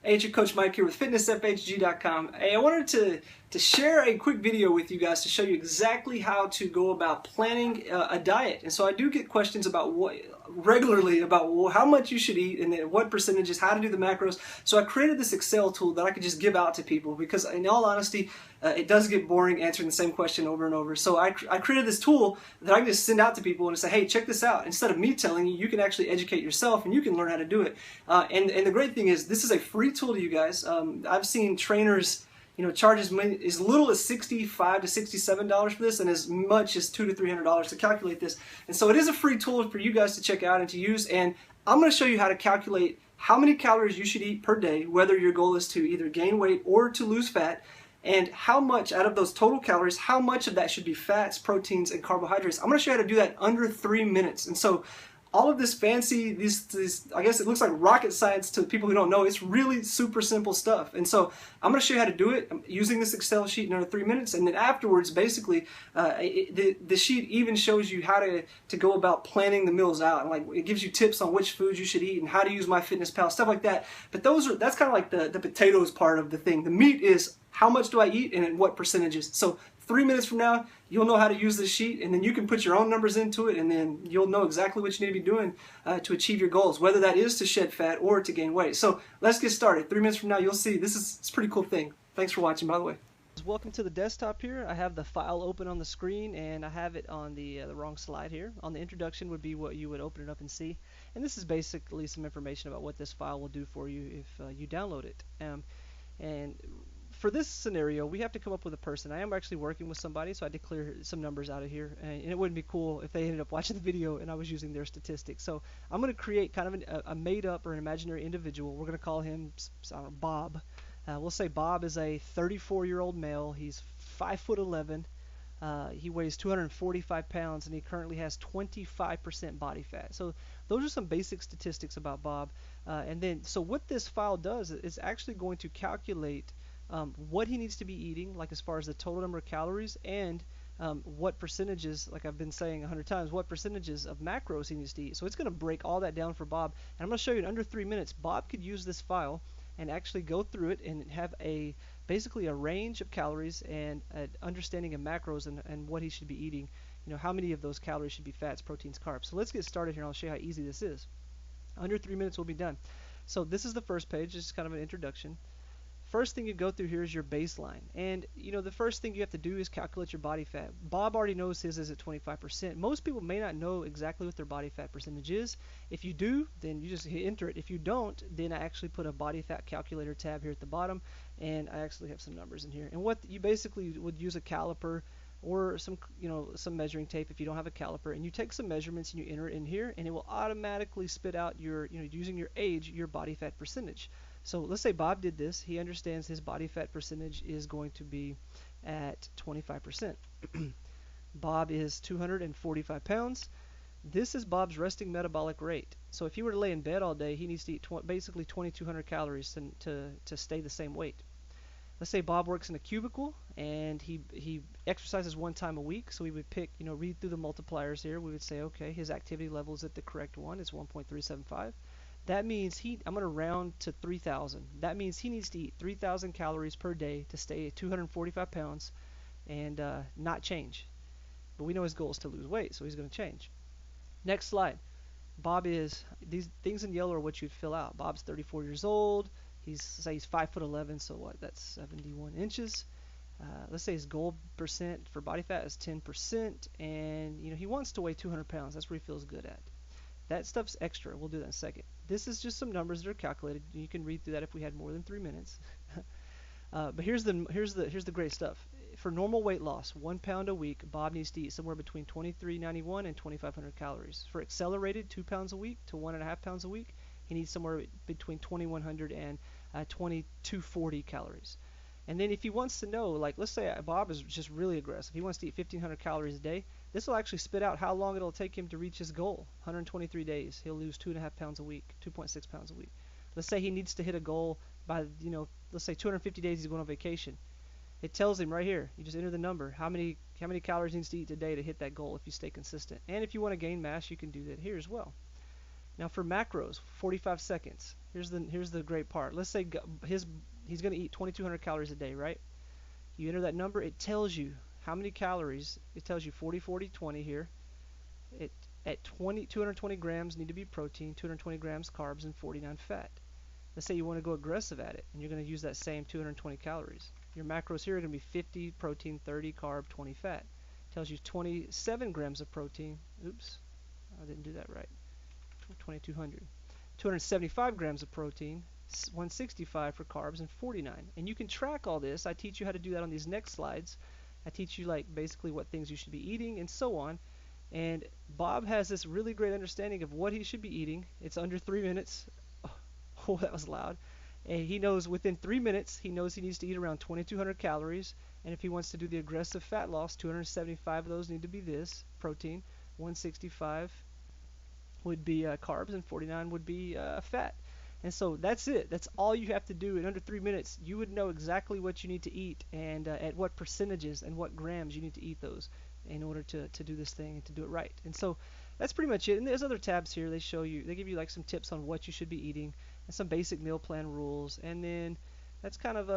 Hey, it's your Coach Mike here with FitnessFHG.com. Hey, I wanted to share a quick video with you guys to show you exactly how to go about planning a diet. And so I do get questions about regularly about how much you should eat and then what percentages, how to do the macros. So I created this Excel tool that I could just give out to people because, in all honesty, it does get boring answering the same question over and over. So I created this tool that I can just send out to people and say, hey, check this out. Instead of me telling you, you can actually educate yourself and you can learn how to do it. And the great thing is, this is a free tool to you guys. I've seen trainers, charge as little as $65 to $67 for this, and as much as $200 to $300 to calculate this. And so it is a free tool for you guys to check out and to use. And I'm going to show you how to calculate how many calories you should eat per day, whether your goal is to either gain weight or to lose fat, and how much out of those total calories, how much of that should be fats, proteins, and carbohydrates. I'm going to show you how to do that under 3 minutes. And so all of this fancy, these I guess it looks like rocket science to people who don't know. It's really super simple stuff. And so I'm going to show you how to do it using this Excel sheet in under 3 minutes. And then afterwards, basically, the sheet even shows you how to go about planning the meals out. And like, it gives you tips on which foods you should eat and how to use MyFitnessPal, stuff like that. But that's kind of like the potatoes part of the thing. The meat is how much do I eat and in what percentages. So 3 minutes from now, you'll know how to use this sheet, and then you can put your own numbers into it, and then you'll know exactly what you need to be doing to achieve your goals, whether that is to shed fat or to gain weight. So let's get started. 3 minutes from now, you'll see it's a pretty cool thing. Thanks for watching, by the way. Welcome to the desktop here. I have the file open on the screen, and I have it on the wrong slide here. On the introduction would be what you would open it up and see. And this is basically some information about what this file will do for you if you download it. And for this scenario, we have to come up with a person. I am actually working with somebody, so I had to clear some numbers out of here. And it wouldn't be cool if they ended up watching the video and I was using their statistics. So I'm going to create kind of a made-up or an imaginary individual. We're going to call him, I don't know, Bob. We'll say Bob is a 34-year-old male. He's 5'11". He weighs 245 pounds, and he currently has 25% body fat. So those are some basic statistics about Bob. So what this file does is actually going to calculate what he needs to be eating, like as far as the total number of calories, and what percentages, like I've been saying 100 times, what percentages of macros he needs to eat. So it's going to break all that down for Bob. And I'm going to show you in under 3 minutes, Bob could use this file and actually go through it and have basically a range of calories and an understanding of macros and what he should be eating. How many of those calories should be fats, proteins, carbs. So let's get started here, and I'll show you how easy this is. Under 3 minutes we'll be done. So this is the first page, just kind of an introduction. First thing you go through here is your baseline, and the first thing you have to do is calculate your body fat. Bob already knows his is at 25%. Most people may not know exactly what their body fat percentage is. If you do, then you just hit enter it. If you don't, then I actually put a body fat calculator tab here at the bottom, and I actually have some numbers in here. And what you basically would use a caliper or some measuring tape if you don't have a caliper, and you take some measurements and you enter it in here, and it will automatically spit out your using your age, your body fat percentage. So let's say Bob did this. He understands his body fat percentage is going to be at 25%. Bob is 245 pounds. This is Bob's resting metabolic rate. So if he were to lay in bed all day, he needs to eat basically 2,200 calories to stay the same weight. Let's say Bob works in a cubicle and he exercises 1 time a week. So we would pick, read through the multipliers here. We would say, okay, his activity level is at the correct one. It's 1.375. That means I'm going to round to 3,000. That means he needs to eat 3,000 calories per day to stay at 245 pounds and not change. But we know his goal is to lose weight, so he's going to change. Next slide. Bob is, these things in yellow are what you'd fill out. Bob's 34 years old. He's 5'11", so what? That's 71 inches. Let's say his goal percent for body fat is 10%, and he wants to weigh 200 pounds. That's where he feels good at. That stuff's extra. We'll do that in a second. This is just some numbers that are calculated. You can read through that if we had more than 3 minutes. But here's the great stuff. For normal weight loss, 1 pound a week, Bob needs to eat somewhere between 2,391 and 2,500 calories. For accelerated, 2 pounds a week to 1.5 pounds a week, he needs somewhere between 2,100 and 2,240 calories. And then if he wants to know, like let's say Bob is just really aggressive, he wants to eat 1,500 calories a day, this will actually spit out how long it'll take him to reach his goal. 123 days. He'll lose 2.5 pounds a week, 2.6 pounds a week. Let's say he needs to hit a goal by, let's say 250 days he's going on vacation. It tells him right here. You just enter the number. How many calories he needs to eat today to hit that goal if you stay consistent. And if you want to gain mass, you can do that here as well. Now for macros, 45 seconds. Here's the great part. Let's say he's going to eat 2,200 calories a day, right? You enter that number, it tells you how many calories. It tells you 40, 40, 20 here. It at 220 grams need to be protein, 220 grams carbs, and 49 fat. Let's say you want to go aggressive at it, and you're going to use that same 220 calories. Your macros here are going to be 50 protein, 30 carb, 20 fat. Tells you 27 grams of protein. Oops, I didn't do that right. 2,200. 275 grams of protein, 165 for carbs, and 49. And you can track all this. I teach you how to do that on these next slides. I teach you like basically what things you should be eating and so on. And Bob has this really great understanding of what he should be eating. It's under 3 minutes. Oh, that was loud. And he knows within 3 minutes, he knows he needs to eat around 2,200 calories. And if he wants to do the aggressive fat loss, 275 of those need to be this protein, 165 would be carbs, and 49 would be fat. And so that's it. That's all you have to do. In under 3 minutes, you would know exactly what you need to eat and at what percentages and what grams you need to eat those in order to do this thing and to do it right. And so that's pretty much it. And there's other tabs here. They give you like some tips on what you should be eating and some basic meal plan rules. And then that's kind of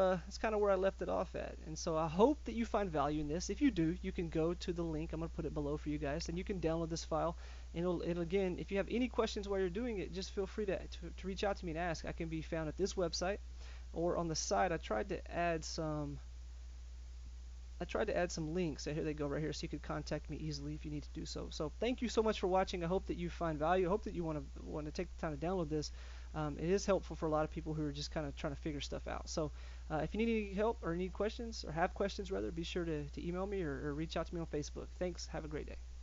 where I left it off at. And so I hope that you find value in this. If you do, you can go to the link. I'm going to put it below for you guys, and you can download this file. And it'll again, if you have any questions while you're doing it, just feel free to reach out to me and ask. I can be found at this website or on the site. I tried to add some links. Here they go right here, so you could contact me easily if you need to do so. So thank you so much for watching. I hope that you find value. I hope that you want to take the time to download this. It is helpful for a lot of people who are just kind of trying to figure stuff out. So if you need any help or need questions or have questions rather, be sure to email me or reach out to me on Facebook. Thanks. Have a great day.